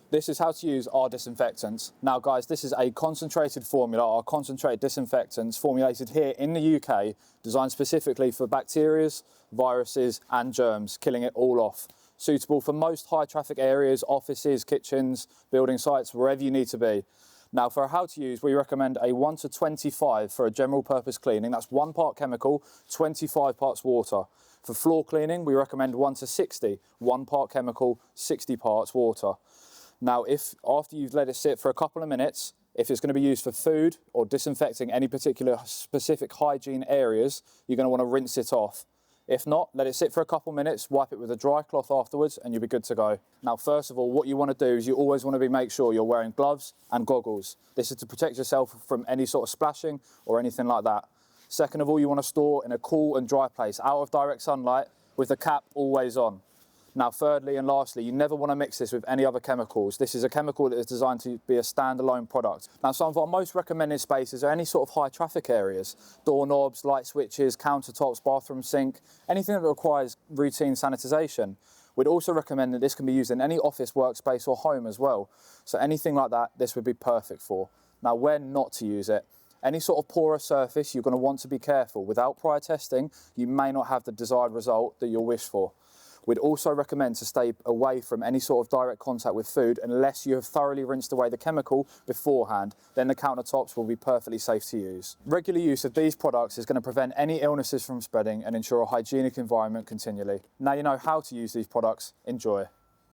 This is how to use our disinfectants. Now guys, this is a concentrated formula, our concentrated disinfectants formulated here in the UK, designed specifically for bacteria, viruses and germs, killing it all off. Suitable for most high traffic areas, offices, kitchens, building sites, wherever you need to be. Now for how to use, we recommend a 1 to 25 for a general purpose cleaning. That's 1 part chemical, 25 parts water. For floor cleaning, we recommend 1 to 60, 1 part chemical, 60 parts water. Now, if after you've let it sit for a couple of minutes, if it's going to be used for food or disinfecting any particular specific hygiene areas, you're going to want to rinse it off. If not, let it sit for a couple of minutes, wipe it with a dry cloth afterwards, and you'll be good to go. Now, first of all, what you want to do is you always want to make sure you're wearing gloves and goggles. This is to protect yourself from any sort of splashing or anything like that. Second of all, you want to store in a cool and dry place, out of direct sunlight, with the cap always on. Now, thirdly and lastly, you never want to mix this with any other chemicals. This is a chemical that is designed to be a standalone product. Now, some of our most recommended spaces are any sort of high traffic areas, doorknobs, light switches, countertops, bathroom sink, anything that requires routine sanitization. We'd also recommend that this can be used in any office, workspace or home as well. So anything like that, this would be perfect for. Now, where not to use it. Any sort of porous surface, you're going to want to be careful. Without prior testing, you may not have the desired result that you'll wish for. We'd also recommend to stay away from any sort of direct contact with food unless you have thoroughly rinsed away the chemical beforehand. Then the countertops will be perfectly safe to use. Regular use of these products is going to prevent any illnesses from spreading and ensure a hygienic environment continually. Now you know how to use these products. Enjoy.